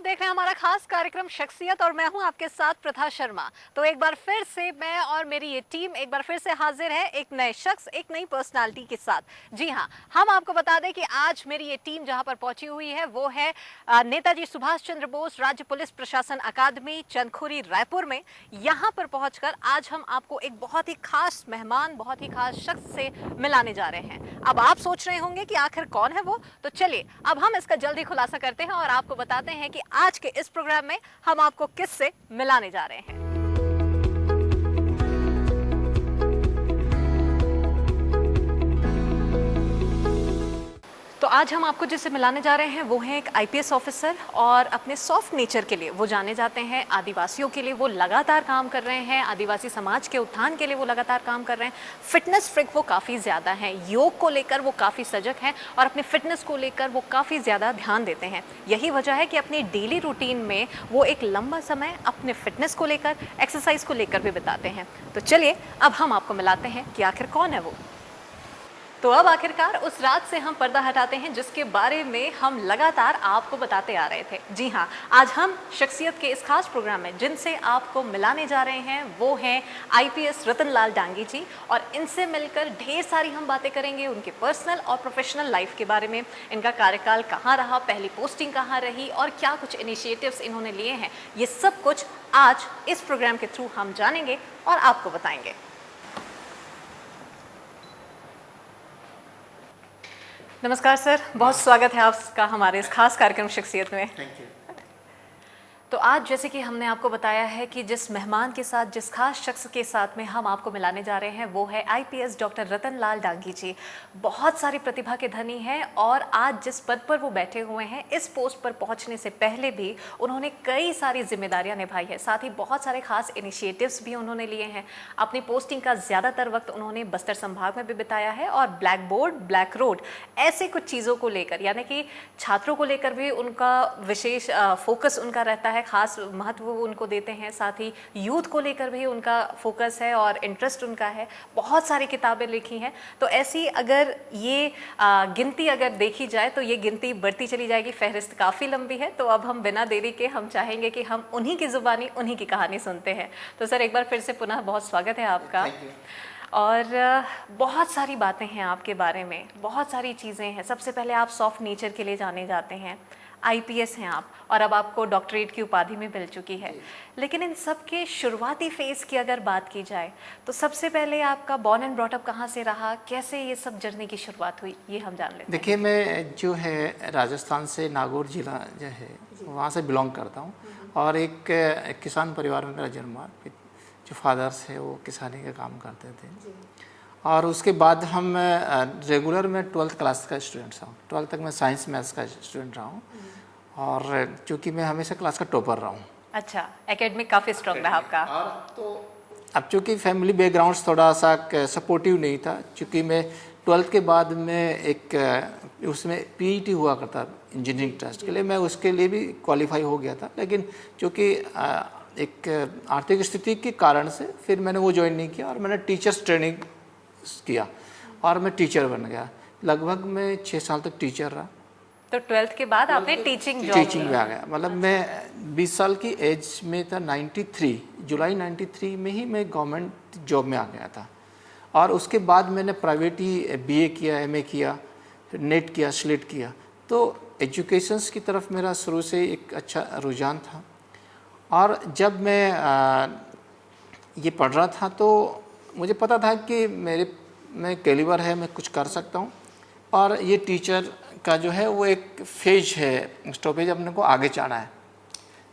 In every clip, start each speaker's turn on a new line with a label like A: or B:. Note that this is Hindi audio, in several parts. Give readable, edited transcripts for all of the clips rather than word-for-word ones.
A: देख रहे हैं हमारा खास कार्यक्रम शख्सियत और मैं हूं आपके साथ प्रथा शर्मा। तो एक बार फिर से मैं और मेरी ये टीम एक बार फिर से हाजिर है एक नए शख्स, एक नई पर्सनालिटी के साथ। जी हां, हम आपको बता दें कि आज मेरी ये टीम जहां पर पहुंची हुई है वो है नेताजी सुभाष चंद्र बोस राज्य पुलिस प्रशासन अकादमी चंदखुरी रायपुर में। यहां पर पहुंचकर आज हम आपको एक बहुत ही खास मेहमान, बहुत ही खास शख्स से मिलाने जा रहे हैं। अब आप सोच रहे होंगे कि आखिर कौन है वो, तो चलिए अब हम इसका जल्दी खुलासा करते हैं और आपको बताते हैं कि आज के इस प्रोग्राम में हम आपको किससे मिलाने जा रहे हैं। तो आज हम आपको जिससे मिलाने जा रहे हैं वो है एक आईपीएस ऑफिसर और अपने सॉफ्ट नेचर के लिए वो जाने जाते हैं। आदिवासियों के लिए वो लगातार काम कर रहे हैं, आदिवासी समाज के उत्थान के लिए वो लगातार काम कर रहे हैं। फिटनेस फ्रिक वो काफ़ी ज़्यादा हैं, योग को लेकर वो काफ़ी सजग हैं और अपने फिटनेस को लेकर वो काफ़ी ज़्यादा ध्यान देते हैं। यही वजह है कि अपनी डेली रूटीन में वो एक लंबा समय अपने फिटनेस को लेकर, एक्सरसाइज को लेकर भी बिताते हैं। तो चलिए अब हम आपको मिलाते हैं कि आखिर कौन है वो। तो अब आखिरकार उस रात से हम पर्दा हटाते हैं जिसके बारे में हम लगातार आपको बताते आ रहे थे। जी हाँ, आज हम शख्सियत के इस खास प्रोग्राम में जिनसे आपको मिलाने जा रहे हैं वो हैं आईपीएस रतनलाल डांगी जी। और इनसे मिलकर ढेर सारी हम बातें करेंगे उनके पर्सनल और प्रोफेशनल लाइफ के बारे में। इनका कार्यकाल कहाँ रहा, पहली पोस्टिंग कहाँ रही और क्या कुछ इनिशिएटिव्स इन्होंने लिए हैं, ये सब कुछ आज इस प्रोग्राम के थ्रू हम जानेंगे और आपको बताएंगे। नमस्कार सर, बहुत स्वागत है आपका हमारे इस खास कार्यक्रम शख्सियत में।
B: Thank you.
A: तो आज जैसे कि हमने आपको बताया है कि जिस मेहमान के साथ, जिस खास शख्स के साथ में हम आपको मिलाने जा रहे हैं वो है आईपीएस डॉक्टर रतनलाल डांगी जी। बहुत सारी प्रतिभा के धनी हैं और आज जिस पद पर वो बैठे हुए हैं, इस पोस्ट पर पहुंचने से पहले भी उन्होंने कई सारी जिम्मेदारियां निभाई है। साथ ही बहुत सारे खास इनिशिएटिव्स भी उन्होंने लिए हैं। अपनी पोस्टिंग का ज़्यादातर वक्त उन्होंने बस्तर संभाग में भी बिताया है और ब्लैक बोर्ड, ब्लैक रोड ऐसे कुछ चीज़ों को लेकर, यानी कि छात्रों को लेकर भी उनका विशेष फोकस उनका रहता है, खास महत्व वो उनको देते हैं। साथ ही यूथ को लेकर भी उनका फोकस है और इंटरेस्ट उनका है। बहुत सारी किताबें लिखी हैं। तो ऐसी अगर ये गिनती अगर देखी जाए तो ये गिनती बढ़ती चली जाएगी, फहरिस्त काफ़ी लंबी है। तो अब हम बिना देरी के हम चाहेंगे कि हम उन्हीं की ज़ुबानी, उन्हीं की कहानी सुनते हैं। तो सर एक बार फिर से पुनः बहुत स्वागत है आपका। और बहुत सारी बातें हैं आपके बारे में, बहुत सारी चीज़ें हैं। सबसे पहले आप सॉफ्ट नेचर के लिए जाने जाते हैं, आईपीएस हैं आप और अब आपको डॉक्टरेट की उपाधि में मिल चुकी है। लेकिन इन सब के शुरुआती फेज़ की अगर बात की जाए तो सबसे पहले आपका बॉर्न एंड ब्रॉट अप कहाँ से रहा, कैसे ये सब जर्नी की शुरुआत हुई, ये हम जान लेते हैं।
B: देखिए, मैं जो है राजस्थान से नागौर जिला जो है वहाँ से बिलोंग करता हूँ और एक किसान परिवार में मेरा जन्म हुआ। जो फादर्स है वो किसानी का काम करते थे और उसके बाद हम रेगुलर में 12th क्लास का स्टूडेंट रहा हूँ। 12th तक मैं साइंस मैथ्स का स्टूडेंट रहा हूँ और चूँकि मैं हमेशा क्लास का टॉपर रहा हूँ।
A: अच्छा, एकेडमिक काफ़ी स्ट्रॉन्ग रहा आपका।
B: तो अब चूँकि फैमिली बैकग्राउंड थोड़ा सा सपोर्टिव नहीं था, चूँकि मैं 12th के बाद में एक उसमें पीईटी हुआ करता इंजीनियरिंग ट्रस्ट के लिए, मैं उसके लिए भी क्वालिफाई हो गया था। लेकिन चूँकि एक आर्थिक स्थिति के कारण से फिर मैंने वो ज्वाइन नहीं किया और मैंने टीचर्स ट्रेनिंग किया और मैं टीचर बन गया। लगभग मैं 6 साल तक टीचर रहा।
A: तो 12th के बाद आपने टीचिंग
B: में आ गया। मतलब मैं 20 साल की एज में था, 93 जुलाई 93 में ही मैं गवर्नमेंट जॉब में आ गया था। और उसके बाद मैंने प्राइवेट ही बीए किया, एमए किया, फिर नेट किया, स्लेट किया। तो एजुकेशंस की तरफ मेरा शुरू से एक अच्छा रुझान था। और जब मैं ये पढ़ रहा था तो मुझे पता था कि मैं कैलिबर है, मैं कुछ कर सकता हूँ और ये टीचर का जो है वो एक फेज है, स्टॉपेज अपने को आगे चढ़ना है।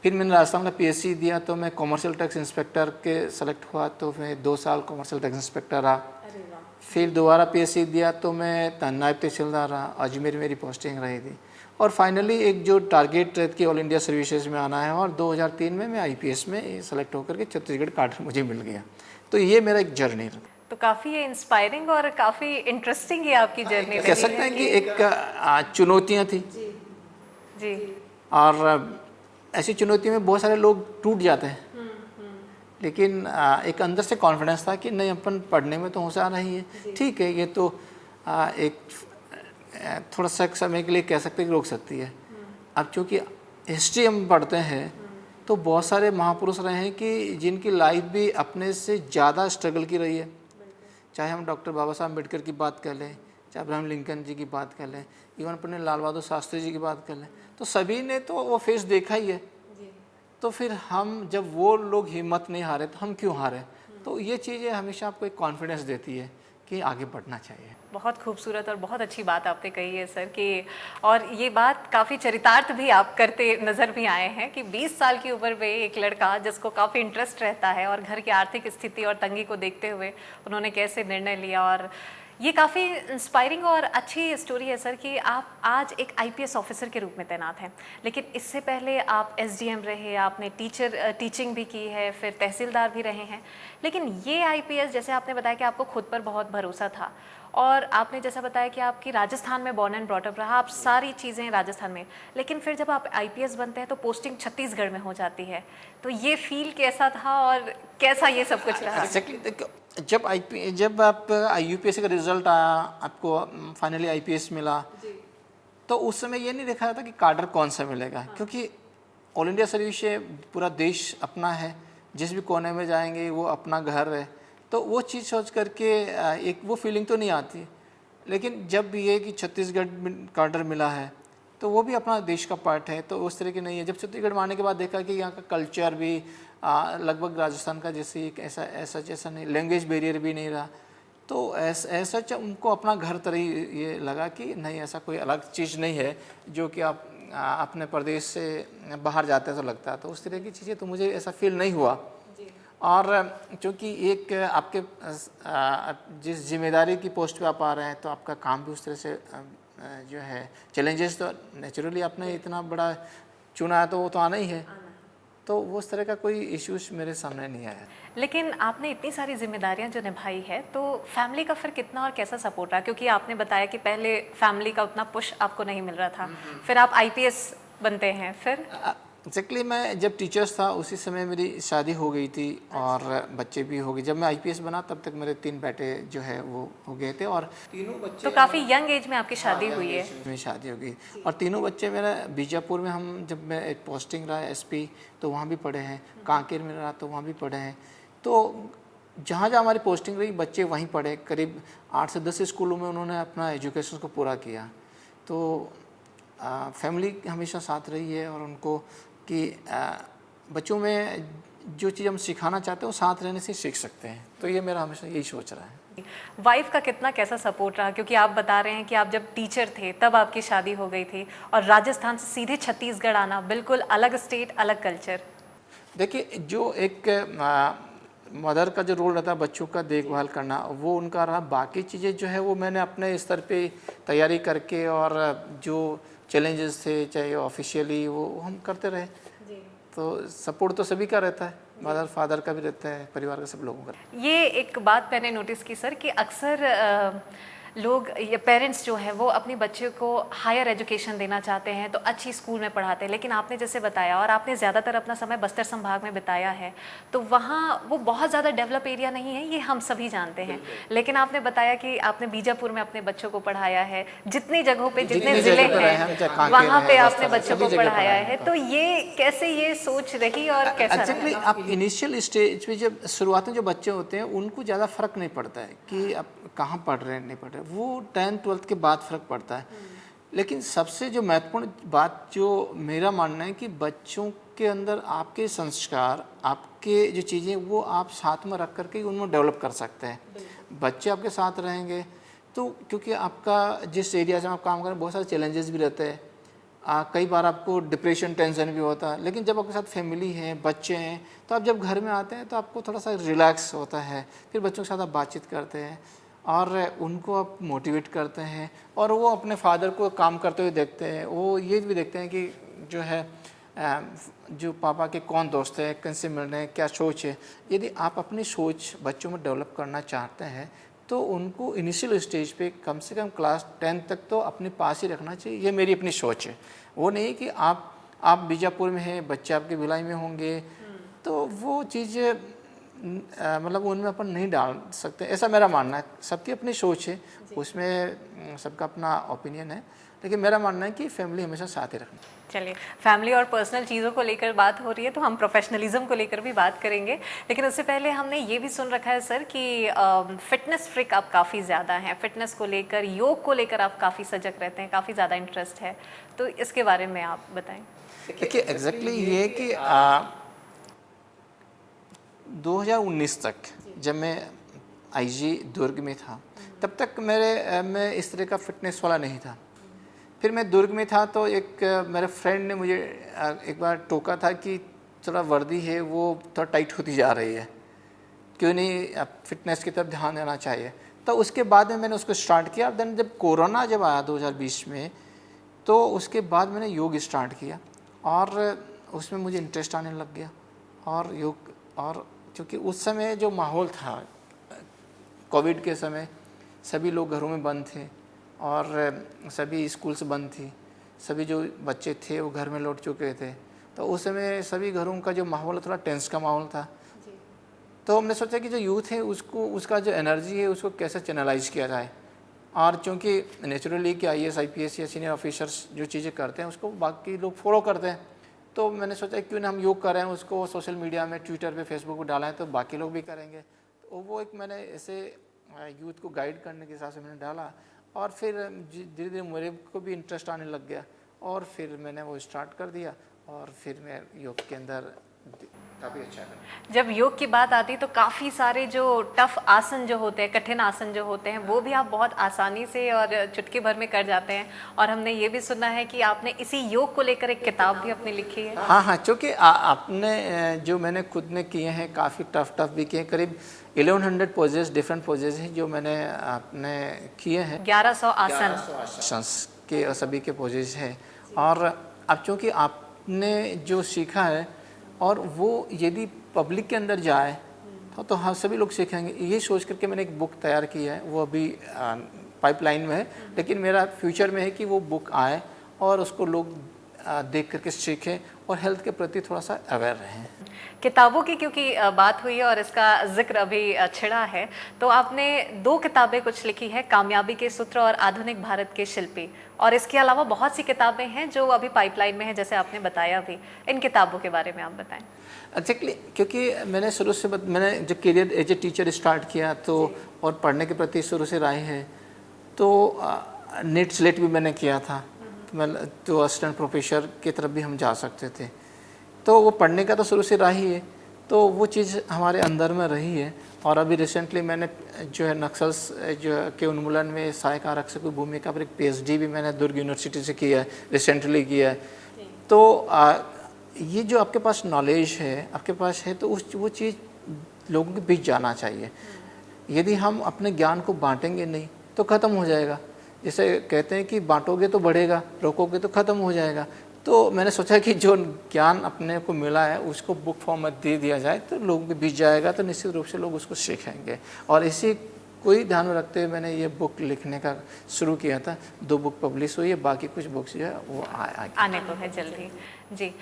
B: फिर मैंने राजस्थान का पीएससी दिया तो मैं कॉमर्शियल टैक्स इंस्पेक्टर के सेलेक्ट हुआ, तो मैं 2 साल कॉमर्शियल टैक्स इंस्पेक्टर रहा। फिर दोबारा पीएससी दिया तो मैं नायब तहसीलदार रहा, अजमेर मेरी पोस्टिंग रही थी। और फाइनली एक जो टारगेट रहती है ऑल इंडिया सर्विसेज में आना है और 2003 में मैं आईपीएस में सेलेक्ट होकर के छत्तीसगढ़ काडर मुझे मिल गया। तो ये मेरा एक जर्नी रहा।
A: तो काफ़ी इंस्पायरिंग और काफ़ी इंटरेस्टिंग है आपकी जर्नी।
B: कह सकते हैं कि एक चुनौतियाँ थी
A: जी।
B: और ऐसी चुनौती में बहुत सारे लोग टूट जाते हैं। लेकिन एक अंदर से कॉन्फिडेंस था कि नहीं, अपन पढ़ने में तो होशियार नहीं है, ठीक है, ये तो एक थोड़ा सा समय के लिए कह सकते हैं कि रोक सकती है। अब चूँकि हिस्ट्री हम पढ़ते हैं तो बहुत सारे महापुरुष रहे हैं कि जिनकी लाइफ भी अपने से ज़्यादा स्ट्रगल की रही है। चाहे हम डॉक्टर बाबा साहब अम्बेडकर की बात कर लें, चाहे अब्राहम लिंकन जी की बात कर लें, इवन अपने लाल बहादुर शास्त्री जी की बात कर लें, तो सभी ने तो वो फेस देखा ही है। तो फिर हम जब वो लोग हिम्मत नहीं हारे तो हम क्यों हारे? तो ये चीज़ें हमेशा आपको एक कॉन्फिडेंस देती है कि आगे बढ़ना चाहिए।
A: बहुत खूबसूरत और बहुत अच्छी बात आपने कही है सर कि, और ये बात काफ़ी चरितार्थ भी आप करते नज़र भी आए हैं कि 20 साल की उम्र में एक लड़का जिसको काफ़ी इंटरेस्ट रहता है और घर की आर्थिक स्थिति और तंगी को देखते हुए उन्होंने कैसे निर्णय लिया, और ये काफ़ी इंस्पायरिंग और अच्छी स्टोरी है सर कि आप आज एक आईपीएस ऑफिसर के रूप में तैनात हैं, लेकिन इससे पहले आप एसडीएम रहे, आपने टीचिंग भी की है, फिर तहसीलदार भी रहे हैं। लेकिन ये आईपीएस, जैसे आपने बताया कि आपको खुद पर बहुत भरोसा था, और आपने जैसा बताया कि आपकी राजस्थान में बॉर्न एंड ब्रॉट अप रहा, आप सारी चीज़ें राजस्थान में, लेकिन फिर जब आप आईपीएस बनते हैं तो पोस्टिंग छत्तीसगढ़ में हो जाती है। तो ये फील कैसा था और कैसा ये सब कुछ रहा?
B: जब आप यूपीएससी का रिजल्ट आया, आपको फाइनली आईपीएस मिला, तो उस समय ये नहीं देखा था कि काडर कौन सा मिलेगा, क्योंकि ऑल इंडिया सर्विस है, पूरा देश अपना है, जिस भी कोने में जाएंगे वो अपना घर है, तो वो चीज़ सोच करके एक वो फीलिंग तो नहीं आती। लेकिन जब ये कि छत्तीसगढ़ काडर मिला है तो वो भी अपना देश का पार्ट है, तो उस तरह की नहीं है। जब छत्तीसगढ़ में आने के बाद देखा कि यहाँ का कल्चर भी लगभग राजस्थान का जैसे एक ऐसा जैसा नहीं, लैंग्वेज बैरियर भी नहीं रहा, तो ऐसा उनको अपना घर तरह ये लगा कि नहीं, ऐसा कोई अलग चीज़ नहीं है जो कि आप अपने प्रदेश से बाहर जाते हैं तो लगता है। तो उस तरह की चीज़ें तो मुझे ऐसा फील नहीं हुआ। और क्योंकि एक आपके जिस जिम्मेदारी की पोस्ट पे आप आ रहे हैं तो आपका काम भी उस तरह से जो है, चैलेंजेस तो नेचुरली आपने इतना बड़ा चुना है तो वो तो आना ही है, तो वो उस तरह का कोई इश्यूज मेरे सामने नहीं आया।
A: लेकिन आपने इतनी सारी जिम्मेदारियां जो निभाई है, तो फैमिली का फिर कितना और कैसा सपोर्ट रहा? क्योंकि आपने बताया कि पहले फैमिली का उतना पुश आपको नहीं मिल रहा था, फिर आप आईपीएस बनते हैं, फिर
B: एक्जैक्टली मैं जब टीचर्स था उसी समय मेरी शादी हो गई थी और बच्चे भी हो गए। जब मैं आईपीएस बना तब तक मेरे 3 बेटे जो है वो हो गए थे, और तीनों बच्चे,
A: तो काफ़ी यंग एज में आपकी शादी हुई है।
B: मेरी शादी हो गई और तीनों बच्चे मेरा बीजापुर में, हम जब मैं एक पोस्टिंग रहा एसपी तो वहाँ भी पढ़े हैं, कांकेर में रहा तो वहाँ भी पढ़े हैं। तो जहाँ जहाँ हमारी पोस्टिंग रही बच्चे वहीं पढ़े, करीब 8 से 10 स्कूलों में उन्होंने अपना एजुकेशन को पूरा किया। तो फैमिली हमेशा साथ रही है, और उनको कि बच्चों में जो चीज़ हम सिखाना चाहते हैं वो साथ रहने से सीख सकते हैं, तो ये मेरा हमेशा यही सोच रहा है।
A: वाइफ का कितना कैसा सपोर्ट रहा? क्योंकि आप बता रहे हैं कि आप जब टीचर थे तब आपकी शादी हो गई थी, और राजस्थान से सीधे छत्तीसगढ़ आना, बिल्कुल अलग स्टेट, अलग कल्चर।
B: देखिए, जो एक मदर का जो रोल रहता है बच्चों का देखभाल करना, वो उनका रहा। बाकी चीज़ें जो है वो मैंने अपने स्तर पे तैयारी करके, और जो चैलेंजेस थे चाहे ऑफिशियली वो हम करते रहे। तो सपोर्ट तो सभी का रहता है, मदर फादर का भी रहता है, परिवार का सब लोगों का।
A: ये एक बात मैंने नोटिस की सर कि अक्सर लोग या पेरेंट्स जो है वो अपने बच्चे को हायर एजुकेशन देना चाहते हैं तो अच्छी स्कूल में पढ़ाते हैं, लेकिन आपने जैसे बताया, और आपने ज़्यादातर अपना समय बस्तर संभाग में बिताया है, तो वहाँ वो बहुत ज़्यादा डेवलप एरिया नहीं है, ये हम सभी जानते हैं। लेकिन आपने बताया कि आपने बीजापुर में अपने बच्चों को पढ़ाया है, जितनी जगहों पे, जितने ज़िले हैं वहाँ पे आपने बच्चों को पढ़ाया है, तो ये कैसे ये सोच रही और कैसा?
B: एक्चुअली आप इनिशियल स्टेज पे जब शुरुआत में जो बच्चे होते हैं उनको ज़्यादा फ़र्क नहीं पड़ता है कि आप कहाँ पढ़ रहे हैं नहीं पढ़ रहे, वो 10th-12th के बाद फ़र्क पड़ता है। लेकिन सबसे जो महत्वपूर्ण बात जो मेरा मानना है कि बच्चों के अंदर आपके संस्कार, आपके जो चीज़ें वो आप साथ में रख करके उनमें डेवलप कर सकते हैं। बच्चे आपके साथ रहेंगे तो, क्योंकि आपका जिस एरिया से आप काम करें बहुत सारे चैलेंजेस भी रहते हैं, कई बार आपको डिप्रेशन, टेंशन भी होता है, लेकिन जब आपके साथ फैमिली है, बच्चे हैं, तो आप जब घर में आते हैं तो आपको थोड़ा सा रिलैक्स होता है। फिर बच्चों के साथ आप बातचीत करते हैं और उनको आप मोटिवेट करते हैं, और वो अपने फादर को काम करते हुए देखते हैं। वो ये भी देखते हैं कि जो है जो पापा के कौन दोस्त है, कैसे मिल रहे हैं, क्या सोच है। यदि आप अपनी सोच बच्चों में डेवलप करना चाहते हैं तो उनको इनिशियल स्टेज पे कम से कम क्लास 10 तक तो अपने पास ही रखना चाहिए। ये मेरी अपनी सोच है। वो नहीं कि आप बीजापुर में हैं, बच्चे आपके भिलाई में होंगे, तो वो चीज़ मतलब उनमें अपन नहीं डाल सकते, ऐसा मेरा मानना है। सबकी अपनी सोच है, उसमें सबका अपना ओपिनियन है, लेकिन मेरा मानना है कि फैमिली हमेशा साथ ही रखनी।
A: चलिए, फैमिली और पर्सनल चीज़ों को लेकर बात हो रही है तो हम प्रोफेशनलिज्म को लेकर भी बात करेंगे, लेकिन उससे पहले हमने ये भी सुन रखा है सर कि फिटनेस फ्रिक आप काफ़ी ज़्यादा हैं, फिटनेस को लेकर, योग को लेकर आप काफ़ी सजग रहते हैं, काफ़ी ज़्यादा इंटरेस्ट है, तो इसके बारे में आप बताएं।
B: देखिए एग्जैक्टली ये कि 2019 तक जब मैं आईजी दुर्ग में था, तब तक मैं इस तरह का फिटनेस वाला नहीं था। फिर मैं दुर्ग में था तो एक मेरे फ्रेंड ने मुझे एक बार टोका था कि थोड़ा वर्दी है वो थोड़ा टाइट होती जा रही है, क्यों नहीं आप फिटनेस की तरफ ध्यान देना चाहिए। तो उसके बाद में मैंने उसको स्टार्ट किया। देन जब कोरोना जब आया 2020 में, तो उसके बाद मैंने योग स्टार्ट किया और उसमें मुझे इंटरेस्ट आने लग गया। और योग, और क्योंकि उस समय जो माहौल था कोविड के समय, सभी लोग घरों में बंद थे और सभी स्कूल्स बंद थी, सभी जो बच्चे थे वो घर में लौट चुके थे, तो उस समय सभी घरों का जो माहौल थोड़ा टेंस का माहौल था। तो हमने सोचा कि जो यूथ है उसको, उसका जो एनर्जी है उसको कैसे चैनलाइज किया जाए। और चूँकि नेचुरली कि IAS IPS या सीनियर ऑफिसर्स जो चीज़ें करते हैं उसको बाकी लोग फॉलो करते हैं, तो मैंने सोचा क्यों ना हम योग कर रहे हैं उसको सोशल मीडिया में, ट्विटर पे, फेसबुक पर डालें तो बाकी लोग भी करेंगे। तो वो एक मैंने ऐसे यूथ को गाइड करने के हिसाब से मैंने डाला और फिर धीरे धीरे मेरे को भी इंटरेस्ट आने लग गया और फिर मैंने वो स्टार्ट कर दिया और फिर मैं योग के अंदर काफ़ी अच्छा है।
A: जब योग की बात आती है तो काफ़ी सारे जो टफ आसन जो होते हैं, कठिन आसन जो होते हैं, वो भी आप बहुत आसानी से और चुटकी भर में कर जाते हैं। और हमने ये भी सुना है कि आपने इसी योग को लेकर एक किताब भी अपनी लिखी है।
B: हाँ, चूँकि आपने जो मैंने खुद ने किए हैं काफ़ी टफ भी किए हैं, करीब 1100 पोजेस, डिफरेंट पोजेस हैं जो मैंने आपने किए हैं।
A: 1100 आसन
B: के सभी के पोजेस हैं। और अब चूँकि आपने जो सीखा है और वो यदि पब्लिक के अंदर जाए तो हाँ सभी लोग सीखेंगे, ये सोच करके मैंने एक बुक तैयार की है। वो अभी पाइपलाइन में है, लेकिन मेरा फ्यूचर में है कि वो बुक आए और उसको लोग देख करके सीखें और हेल्थ के प्रति थोड़ा सा अवेयर रहें।
A: किताबों की क्योंकि बात हुई है और इसका जिक्र अभी छिड़ा है, तो आपने 2 किताबें कुछ लिखी है, कामयाबी के सूत्र और आधुनिक भारत के शिल्पी, और इसके अलावा बहुत सी किताबें हैं जो अभी पाइपलाइन में है, जैसे आपने बताया भी। इन किताबों के बारे में आप बताएं।
B: एक्जैक्टली, क्योंकि मैंने शुरू से मैंने जब career as a teacher start किया तो और पढ़ने के प्रति शुरू से राय है, तो नेट स्लेट भी मैंने किया था, तो असिस्टेंट प्रोफेसर की तरफ भी हम जा सकते थे। तो वो पढ़ने का तो शुरू से रहा ही है, तो वो चीज़ हमारे अंदर में रही है। और अभी रिसेंटली मैंने जो है नक्सल्स जो के उन्मूलन में सहायक आरक्षक की भूमिका पर एक PhD भी मैंने दुर्ग यूनिवर्सिटी से किया है, रिसेंटली किया है। तो ये जो आपके पास नॉलेज है, आपके पास है, तो वो चीज़ लोगों के बीच जाना चाहिए। यदि हम अपने ज्ञान को बांटेंगे नहीं तो ख़त्म हो जाएगा। जैसे कहते हैं कि बांटोगे तो बढ़ेगा, रोकोगे तो ख़त्म हो जाएगा। तो मैंने सोचा कि जो ज्ञान अपने को मिला है उसको बुक फॉर्म में दे दिया जाए तो लोगों के बीच जाएगा, तो निश्चित रूप से लोग उसको सीखेंगे। और इसी कोई ध्यान में रखते हुए मैंने ये बुक लिखने का शुरू किया था। 2 बुक पब्लिश हुई है, बाकी कुछ बुक्स जो है वो
A: आने को है जल्दी। जी,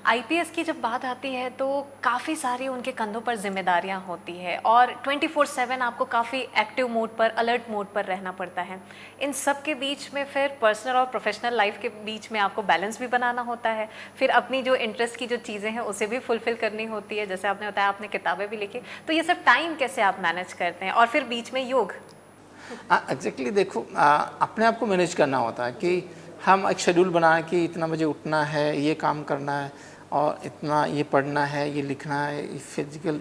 A: IPS की जब बात आती है तो काफ़ी सारी उनके कंधों पर जिम्मेदारियां होती है और 24/7 आपको काफ़ी एक्टिव मोड पर, अलर्ट मोड पर रहना पड़ता है। इन सब के बीच में फिर पर्सनल और प्रोफेशनल लाइफ के बीच में आपको बैलेंस भी बनाना होता है, फिर अपनी जो इंटरेस्ट की जो चीज़ें हैं उसे भी फुलफिल करनी होती है। जैसे आपने बताया आपने किताबें भी लिखी, तो ये सब टाइम कैसे आप मैनेज करते हैं? और फिर बीच में योग।
B: एग्जैक्टली, देखो अपने आप को मैनेज करना होता है कि हम एक शेड्यूल बनाएं कि इतना बजे उठना है, ये काम करना है और इतना ये पढ़ना है, ये लिखना है, फिजिकल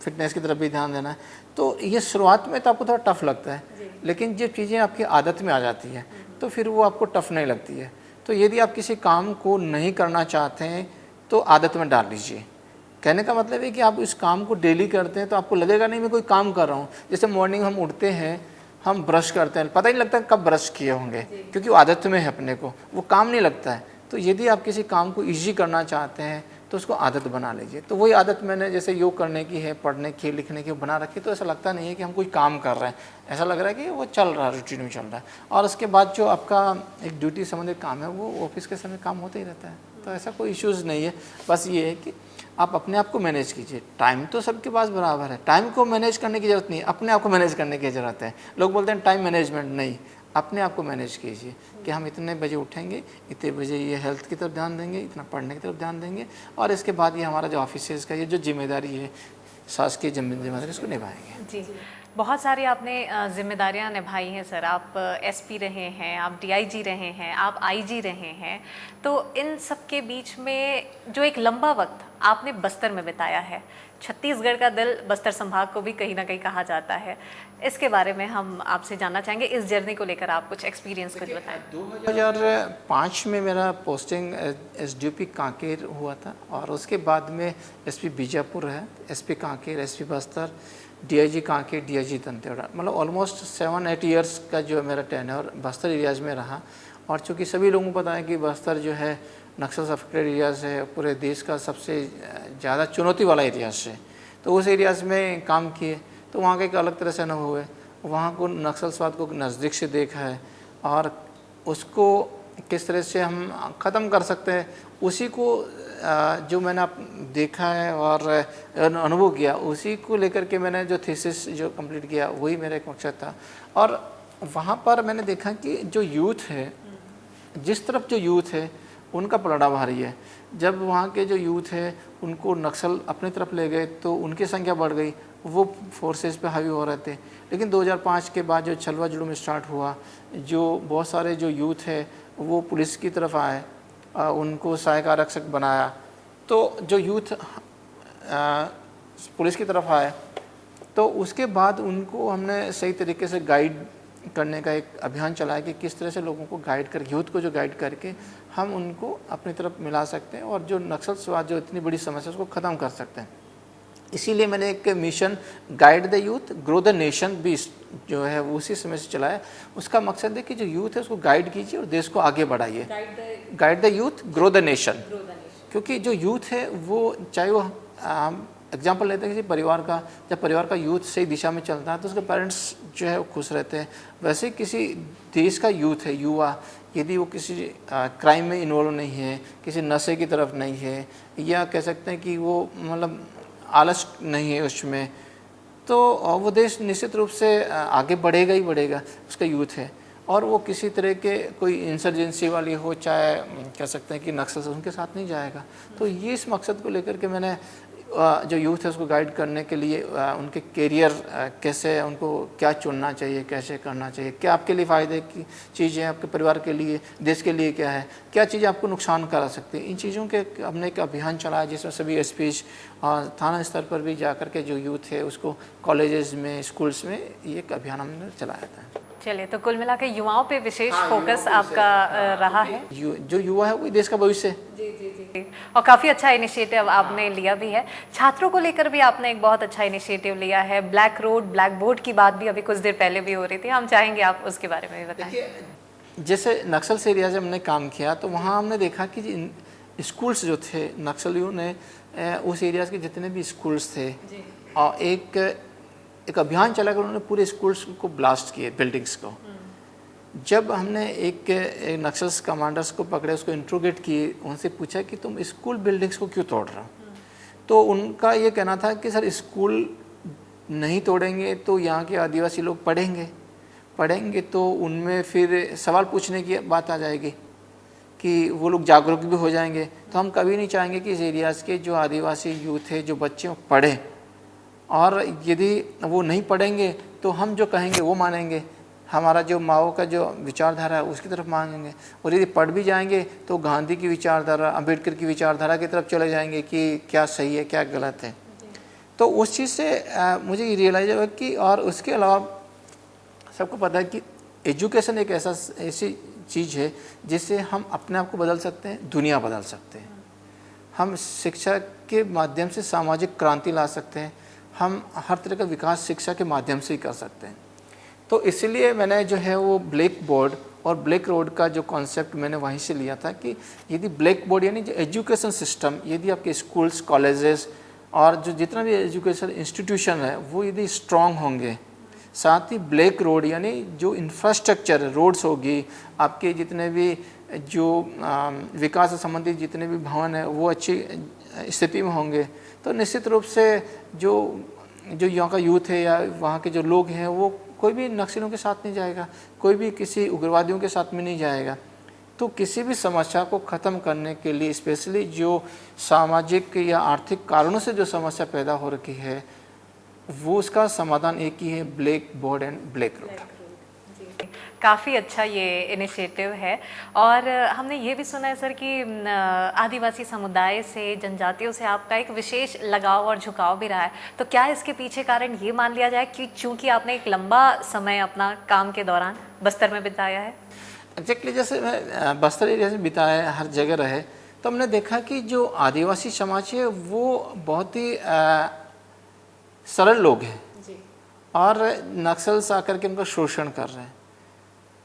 B: फिटनेस की तरफ भी ध्यान देना है। तो ये शुरुआत में तो आपको थोड़ा टफ लगता है, लेकिन जब चीज़ें आपकी आदत में आ जाती है तो फिर वो आपको टफ नहीं लगती है। तो यदि आप किसी काम को नहीं करना चाहते हैं तो आदत में डाल लीजिए। कहने का मतलब है कि आप इस काम को डेली करते हैं तो आपको लगेगा नहीं मैं कोई काम कर रहा हूँ। जैसे मॉर्निंग हम उठते हैं, हम ब्रश करते हैं, पता ही नहीं लगता कब ब्रश किए होंगे, क्योंकि वो आदत में है अपने को, वो काम नहीं लगता है। तो यदि आप किसी काम को ईजी करना चाहते हैं तो उसको आदत बना लीजिए। तो वही आदत मैंने जैसे योग करने की है, पढ़ने की, लिखने की बना रखी, तो ऐसा लगता नहीं है कि हम कोई काम कर रहे हैं, ऐसा लग रहा है कि वो चल रहा है, रूटीन में चल रहा है। और उसके बाद जो आपका एक ड्यूटी संबंधित काम है वो ऑफिस के समय काम होता ही रहता है, तो ऐसा कोई इश्यूज़ नहीं है। बस ये है कि आप अपने आप को मैनेज कीजिए। टाइम तो सबके पास बराबर है, टाइम को मैनेज करने की ज़रूरत नहीं, अपने आप को मैनेज करने की ज़रूरत है। लोग बोलते हैं टाइम मैनेजमेंट, नहीं, अपने आप को मैनेज कीजिए कि हम इतने बजे उठेंगे, इतने बजे ये हेल्थ की तरफ ध्यान देंगे, इतना पढ़ने की तरफ ध्यान देंगे, और इसके बाद ये हमारा जो ऑफिस का ये जो जिम्मेदारी है, सास की जिम्मेदारी, इसको निभाएंगे।
A: जी, बहुत सारी आपने जिम्मेदारियां निभाई हैं सर। आप एसपी रहे हैं, आप डीआईजी रहे हैं, आप आईजी रहे हैं, तो इन सब के बीच में जो एक लंबा वक्त आपने बस्तर में बिताया है, छत्तीसगढ़ का दिल बस्तर संभाग को भी कहीं ना कहीं कहा जाता है, इसके बारे में हम आपसे जानना चाहेंगे। इस जर्नी को लेकर आप कुछ एक्सपीरियंस कुछ बताएं।
B: 2005 में मेरा पोस्टिंग एसडीओपी कांकेर हुआ था, और उसके बाद में एसपी बीजापुर है, SP Kanker, SP Bastar, DIG Kanker, DIG Dantewada, मतलब ऑलमोस्ट 7-8 इयर्स का जो मेरा टेन्योर बस्तर एरियाज़ में रहा। और चूँकि सभी लोगों को पता है कि बस्तर जो है नक्सल अफेक्टेड एरियाज़ है, पूरे देश का सबसे ज़्यादा चुनौती वाला एरियाज़ है, तो उस एरियाज़ में काम किए, तो वहाँ का एक अलग तरह से अनुभव हुए। वहाँ को नक्सलवाद को नज़दीक से देखा है, और उसको किस तरह से हम ख़त्म कर सकते हैं, उसी को जो मैंने देखा है और अनुभव किया, उसी को लेकर के मैंने जो थीसिस जो कंप्लीट किया, वही मेरा एक मकसद था। और वहाँ पर मैंने देखा कि जो यूथ है, जिस तरफ जो यूथ है उनका पलड़ा भारी है। जब वहाँ के जो यूथ है उनको नक्सल अपनी तरफ ले गए तो उनकी संख्या बढ़ गई, वो फोर्सेस पे हावी हो रहे थे। लेकिन 2005 के बाद जो छलवा जुड़ूम स्टार्ट हुआ, जो बहुत सारे जो यूथ है वो पुलिस की तरफ आए, उनको सहायक आरक्षक बनाया, तो जो यूथ पुलिस की तरफ आए, तो उसके बाद उनको हमने सही तरीके से गाइड करने का एक अभियान चलाया कि किस तरह से लोगों को गाइड कर, यूथ को जो गाइड करके हम उनको अपनी तरफ मिला सकते हैं, और जो नक्सलवाद जो इतनी बड़ी समस्या उसको ख़त्म कर सकते हैं। इसीलिए मैंने एक mission guide the youth grow the nation भी जो है उसी समय से चलाया। उसका मकसद है कि जो यूथ है उसको गाइड कीजिए और देश को आगे बढ़ाइए। Guide the youth grow the nation, क्योंकि जो यूथ है वो, चाहे वो हम एग्जाम्पल लेते हैं किसी परिवार का, जब परिवार का यूथ सही दिशा में चलता है तो उसके पेरेंट्स जो है वो खुश रहते हैं। वैसे किसी देश का यूथ है, युवा, यदि वो किसी क्राइम में इन्वॉल्व नहीं है, किसी नशे की तरफ नहीं है, या कह सकते हैं कि वो मतलब आलस नहीं है उसमें, तो वो देश निश्चित रूप से आगे बढ़ेगा ही बढ़ेगा, उसका यूथ है। और वो किसी तरह के कोई इंसर्जेंसी वाली हो, चाहे कह सकते हैं कि नक्सल, उनके साथ नहीं जाएगा। तो ये इस मकसद को लेकर के मैंने जो यूथ है उसको गाइड करने के लिए उनके करियर कैसे, उनको क्या चुनना चाहिए, कैसे करना चाहिए, क्या आपके लिए फ़ायदे की चीज़ें हैं, आपके परिवार के लिए, देश के लिए क्या है, क्या चीज़ें आपको नुकसान करा सकती हैं, इन चीज़ों के हमने एक अभियान चलाया जिसमें सभी एसपीज थाना स्तर पर भी जा कर के जो यूथ है उसको कॉलेजेस में, स्कूल्स में ये एक अभियान हमने चलाया था।
A: चलिए, तो कुल मिला के युवाओं पे विशेष फोकस आपका रहा है।
B: जो युवा है वही देश का भविष्य है।
A: जी जी जी, और काफ़ी अच्छा इनिशिएटिव आपने लिया भी है। छात्रों को लेकर भी आपने एक बहुत अच्छा इनिशिएटिव लिया है। ब्लैक बोर्ड की बात भी अभी कुछ देर पहले भी हो रही थी, हम चाहेंगे आप उसके बारे में भी बताएं।
B: जैसे नक्सल से एरिया से हमने काम किया तो वहाँ हमने देखा कि स्कूल्स जो थे, नक्सलियों ने उस एरियाज़ के जितने भी स्कूल्स थे, और एक अभियान चला कर उन्होंने पूरे स्कूल्स को ब्लास्ट किए, बिल्डिंग्स को। जब हमने एक नक्सल्स कमांडर्स को पकड़े, उसको इंट्रोगेट किए, उनसे पूछा कि तुम स्कूल बिल्डिंग्स को क्यों तोड़ रहे हो, तो उनका ये कहना था कि सर स्कूल नहीं तोड़ेंगे तो यहाँ के आदिवासी लोग पढ़ेंगे तो उनमें फिर सवाल पूछने की बात आ जाएगी कि वो लोग जागरूक भी हो जाएंगे। तो हम कभी नहीं चाहेंगे कि इस एरियाज़ के जो आदिवासी यूथ है, जो बच्चे पढ़ें, और यदि वो नहीं पढ़ेंगे तो हम जो कहेंगे वो मानेंगे, हमारा जो माओ का जो विचारधारा है उसकी तरफ मांगेंगे, और यदि पढ़ भी जाएंगे तो गांधी की विचारधारा, अंबेडकर की विचारधारा की तरफ चले जाएंगे कि क्या सही है क्या गलत है। तो उस चीज़ से मुझे ये रियलाइज हुआ कि, और उसके अलावा सबको पता है कि एजुकेशन एक ऐसी चीज़ है जिससे हम अपने आप को बदल सकते हैं, दुनिया बदल सकते हैं। हम शिक्षा के माध्यम से सामाजिक क्रांति ला सकते हैं, हम हर तरह का विकास शिक्षा के माध्यम से ही कर सकते हैं। तो इसलिए मैंने जो है वो ब्लैक बोर्ड और ब्लैक रोड का जो कॉन्सेप्ट मैंने वहीं से लिया था कि यदि ब्लैक बोर्ड यानी जो एजुकेशन सिस्टम, यदि आपके स्कूल्स, कॉलेजेस और जो जितना भी एजुकेशन इंस्टीट्यूशन है वो यदि स्ट्रॉन्ग होंगे, साथ ही ब्लैक रोड यानी जो इंफ्रास्ट्रक्चर, रोड्स होगी, आपके जितने भी जो विकास से संबंधित जितने भी भवन है वो अच्छी स्थिति में होंगे तो निश्चित रूप से जो जो यहाँ का यूथ है या वहाँ के जो लोग हैं वो कोई भी नक्सलियों के साथ नहीं जाएगा, कोई भी किसी उग्रवादियों के साथ में नहीं जाएगा। तो किसी भी समस्या को ख़त्म करने के लिए स्पेशली जो सामाजिक या आर्थिक कारणों से जो समस्या पैदा हो रखी है वो उसका समाधान एक ही है, blackboard and black route.
A: काफ़ी अच्छा ये इनिशिएटिव है। और हमने ये भी सुना है सर कि आदिवासी समुदाय से, जनजातियों से आपका एक विशेष लगाव और झुकाव भी रहा है। तो क्या इसके पीछे कारण ये मान लिया जाए कि चूंकि आपने एक लंबा समय अपना काम के दौरान बस्तर में बिताया है?
B: एग्जैक्टली, जैसे मैं बस्तर एरिया से बिताया है, हर जगह रहे, तो हमने देखा कि जो आदिवासी समाज है वो बहुत ही सरल लोग हैं और नक्सल्स आकर के उनका शोषण कर रहे हैं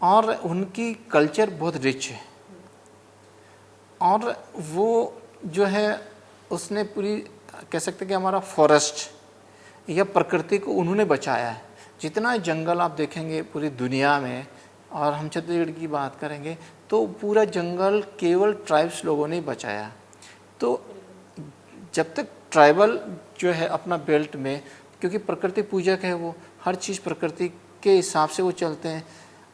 B: और उनकी कल्चर बहुत रिच है और वो जो है उसने पूरी कह सकते कि हमारा फॉरेस्ट या प्रकृति को उन्होंने बचाया है। जितना जंगल आप देखेंगे पूरी दुनिया में, और हम छत्तीसगढ़ की बात करेंगे तो पूरा जंगल केवल ट्राइब्स लोगों ने बचाया। तो जब तक ट्राइबल जो है अपना बेल्ट में, क्योंकि प्रकृति पूजक है, वो हर चीज़ प्रकृति के हिसाब से वो चलते हैं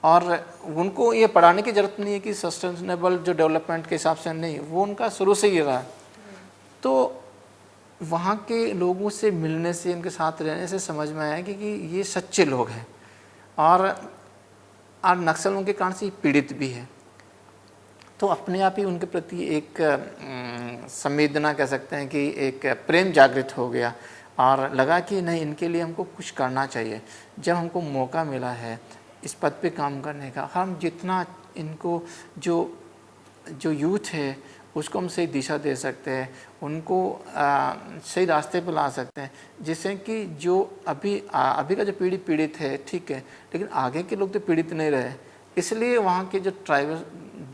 B: और उनको ये पढ़ाने की ज़रूरत नहीं है कि सस्टेनेबल जो डेवलपमेंट के हिसाब से नहीं, वो उनका शुरू से ही रहा। तो वहाँ के लोगों से मिलने से, इनके साथ रहने से समझ में आया कि ये सच्चे लोग हैं और नक्सलों के कारण से पीड़ित भी है। तो अपने आप ही उनके प्रति एक संवेदना कह सकते हैं कि एक प्रेम जागृत हो गया और लगा कि नहीं, इनके लिए हमको कुछ करना चाहिए। जब हमको मौका मिला है इस पद पे काम करने का, हम जितना इनको जो यूथ है उसको हम सही दिशा दे सकते हैं, उनको सही रास्ते पर ला सकते हैं, जिससे कि जो अभी का जो पीढ़ी पीड़ित है ठीक है, लेकिन आगे के लोग तो पीड़ित नहीं रहे। इसलिए वहाँ के जो ट्राइबल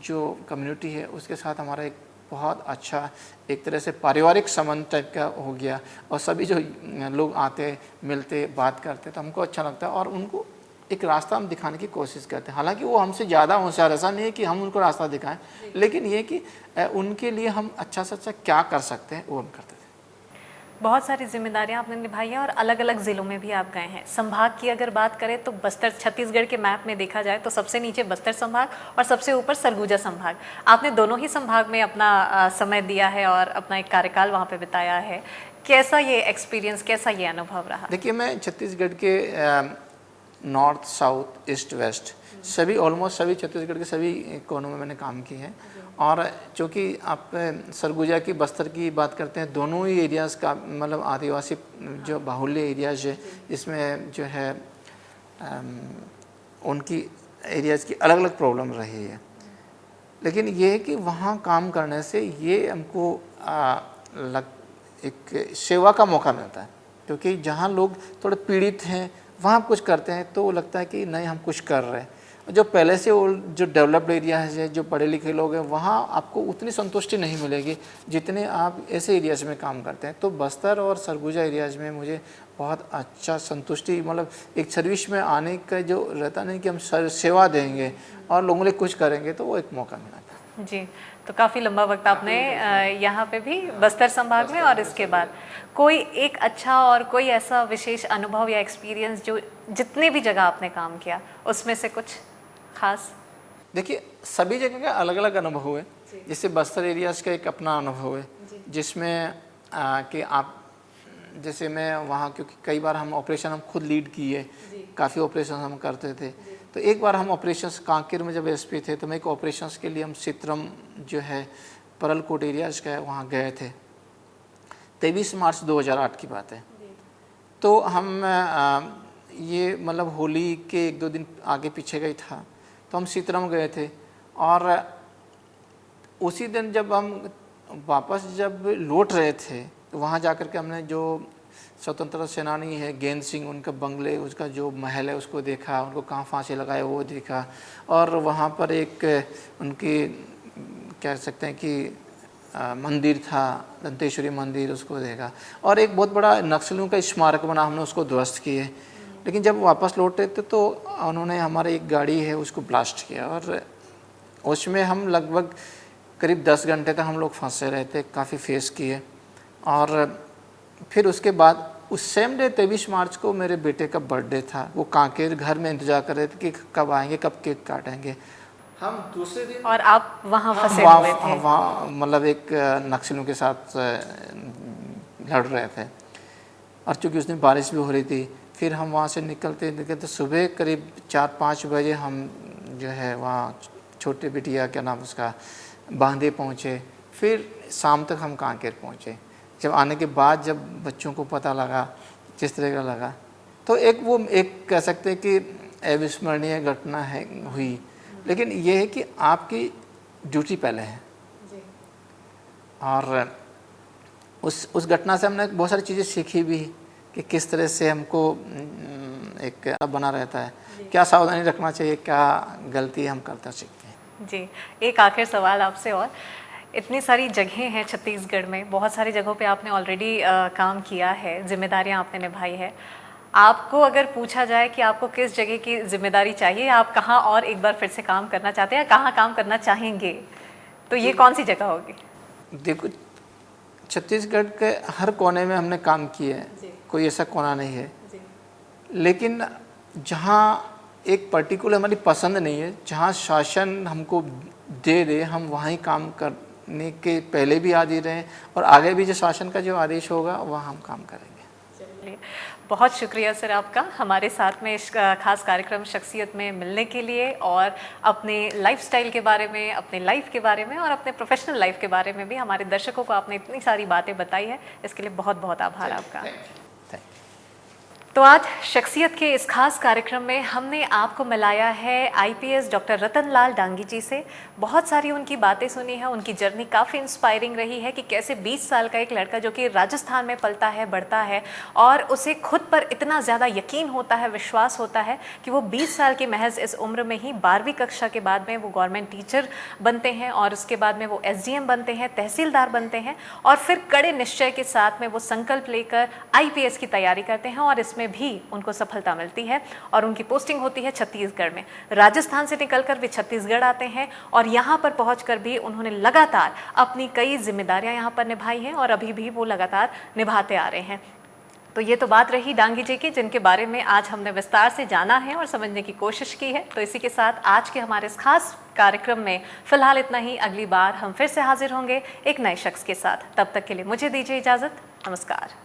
B: जो कम्युनिटी है उसके साथ हमारा एक बहुत अच्छा एक तरह से पारिवारिक संबंध टाइप का हो गया और सभी जो लोग आते मिलते बात करते तो हमको अच्छा लगता है और उनको एक रास्ता हम दिखाने की कोशिश करते हैं। हालांकि वो हमसे ज़्यादा होशियार, ऐसा नहीं है कि हम उनको रास्ता दिखाएं, लेकिन ये कि उनके लिए हम अच्छा से अच्छा क्या कर सकते हैं वो हम करते थे।
A: बहुत सारी जिम्मेदारियां आपने निभाई हैं और अलग अलग ज़िलों में भी आप गए हैं। संभाग की अगर बात करें तो बस्तर, छत्तीसगढ़ के मैप में देखा जाए तो सबसे नीचे बस्तर संभाग और सबसे ऊपर सरगुजा संभाग। आपने दोनों ही संभाग में अपना समय दिया है और अपना एक कार्यकाल वहाँ पे बिताया है। कैसा ये एक्सपीरियंस, कैसा ये अनुभव रहा?
B: देखिए, मैं छत्तीसगढ़ के नॉर्थ, साउथ, ईस्ट, वेस्ट सभी ऑलमोस्ट सभी छत्तीसगढ़ के सभी कोनों में मैंने काम किए हैं। और चूँकि आप सरगुजा की, बस्तर की बात करते हैं, दोनों ही एरियाज़ का मतलब आदिवासी जो बाहुल्य एरियाज है, इसमें जो है उनकी एरियाज़ की अलग अलग प्रॉब्लम रही है। लेकिन ये है कि वहाँ काम करने से ये हमको एक सेवा का मौका मिलता है, क्योंकि जहाँ लोग थोड़े पीड़ित हैं वहाँ कुछ करते हैं तो लगता है कि नहीं, हम कुछ कर रहे हैं। जो पहले से वो जो डेवलप्ड एरिया है, जो पढ़े लिखे लोग हैं, वहाँ आपको उतनी संतुष्टि नहीं मिलेगी जितने आप ऐसे एरियाज़ में काम करते हैं। तो बस्तर और सरगुजा एरियाज़ में मुझे बहुत अच्छा संतुष्टि, मतलब एक सर्विस में आने का जो रहता नहीं कि हम सेवा देंगे और लोगों के लिए कुछ करेंगे, तो वो एक मौका मिला था।
A: जी, तो काफ़ी लंबा वक्त आपने यहाँ पे भी बस्तर संभाग में, और इसके बाद कोई एक अच्छा और कोई ऐसा विशेष अनुभव या एक्सपीरियंस जो जितने भी जगह आपने काम किया उसमें से कुछ खास?
B: देखिए, सभी जगह का अलग अलग अनुभव है। जैसे बस्तर एरियाज़ का एक अपना अनुभव है जिसमें कि आप, जैसे मैं वहाँ, क्योंकि कई बार हम ऑपरेशन हम खुद लीड किए, काफ़ी ऑपरेशन हम करते थे। तो एक बार हम ऑपरेशंस कांकेर में जब एसपी थे तो मैं एक ऑपरेशंस के लिए हम चित्रम जो है परलकोट एरियाज़ का है वहाँ गए थे। 23 मार्च 2008 की बात है। तो हम ये मतलब होली के 1-2 दिन आगे पीछे गई था, तो हम चित्रम गए थे और उसी दिन जब हम वापस जब लौट रहे थे तो वहाँ जाकर के हमने जो स्वतंत्रता सेनानी है गेंद सिंह, उनका बंगले, उसका जो महल है उसको देखा, उनको कहाँ फांसी लगाए वो देखा, और वहाँ पर एक उनकी कह सकते हैं कि मंदिर था, दंतेश्वरी मंदिर, उसको देखा, और एक बहुत बड़ा नक्सलियों का स्मारक बना, हमने उसको ध्वस्त किए। लेकिन जब वापस लौटे थे तो उन्होंने हमारी एक गाड़ी है उसको ब्लास्ट किया और उसमें हम लगभग करीब 10 घंटे तक हम लोग फंसे रहे थे, काफ़ी फेस किए। और फिर उसके बाद उस सेम डे 23 मार्च को मेरे बेटे का बर्थडे था। वो कांकेर घर में इंतजार कर रहे थे कि कब आएंगे, कब केक काटेंगे। हम दूसरे दिन
A: और आप वहाँ फंसे हुए थे?
B: वहाँ मतलब एक नक्सलियों के साथ लड़ रहे थे, और चूँकि उस दिन बारिश भी हो रही थी। फिर हम वहाँ से निकलते सुबह करीब 4-5 बजे हम जो है वहाँ छोटे बिटिया क्या नाम उसका बांदे पहुँचे। फिर शाम तक हम कांकेर पहुँचे। जब आने के बाद जब बच्चों को पता लगा जिस तरह का लगा, तो एक कह सकते हैं कि अविस्मरणीय घटना है हुई। लेकिन ये है कि आपकी ड्यूटी पहले है जी। और उस घटना से हमने बहुत सारी चीज़ें सीखी भी कि किस तरह से हमको एक बना रहता है, क्या सावधानी रखना चाहिए, क्या गलती हम करते सीखते हैं।
A: जी, एक आखिर सवाल आपसे और, इतनी सारी जगहें हैं छत्तीसगढ़ में, बहुत सारी जगहों पे आपने ऑलरेडी काम किया है, जिम्मेदारियां आपने निभाई है। आपको अगर पूछा जाए कि आपको किस जगह की जिम्मेदारी चाहिए, आप कहाँ और एक बार फिर से काम करना चाहते हैं, कहाँ काम करना चाहेंगे, तो ये कौन सी जगह होगी?
B: देखो, छत्तीसगढ़ के हर कोने में हमने काम किया है, कोई ऐसा कोना नहीं है। लेकिन जहाँ एक पर्टिकुलर हमारी पसंद नहीं है, जहाँ शासन हमको दे हम वहाँ ही काम करने के पहले भी आदि रहे, और आगे भी जो शासन का जो आदेश होगा वहाँ हम काम करेंगे।
A: चलिए, बहुत शुक्रिया सर आपका हमारे साथ में इस खास कार्यक्रम शख्सियत में मिलने के लिए, और अपने लाइफस्टाइल के बारे में, अपने लाइफ के बारे में और अपने प्रोफेशनल लाइफ के बारे में भी हमारे दर्शकों को आपने इतनी सारी बातें बताई है, इसके लिए बहुत बहुत आभार आपका। तो आज शख्सियत के इस खास कार्यक्रम में हमने आपको मिलाया है आईपीएस डॉक्टर रतन लाल डांगी जी से। बहुत सारी उनकी बातें सुनी है, उनकी जर्नी काफ़ी इंस्पायरिंग रही है कि कैसे 20 साल का एक लड़का जो कि राजस्थान में पलता है, बढ़ता है, और उसे खुद पर इतना ज़्यादा यकीन होता है, विश्वास होता है कि वो 20 साल की महज इस उम्र में ही 12वीं कक्षा के बाद में वो गवर्नमेंट टीचर बनते हैं, और उसके बाद में वो एसडीएम बनते हैं, तहसीलदार बनते हैं, और फिर कड़े निश्चय के साथ में वो संकल्प लेकर आईपीएस की तैयारी करते हैं, और इसमें भी उनको सफलता मिलती है। और उनकी पोस्टिंग होती है छत्तीसगढ़ में। राजस्थान से निकलकर वे छत्तीसगढ़ आते हैं, और यहाँ पर पहुंचकर भी उन्होंने लगातार अपनी कई जिम्मेदारियां यहाँ पर निभाई हैं, और अभी भी वो लगातार निभाते आ रहे हैं। तो ये तो बात रही डांगी जी की, जिनके बारे में आज हमने विस्तार से जाना है और समझने की कोशिश की है। तो इसी के साथ आज के हमारे इस खास कार्यक्रम में फिलहाल इतना ही। अगली बार हम फिर से हाजिर होंगे एक नए शख्स के साथ। तब तक के लिए मुझे दीजिए इजाज़त। नमस्कार।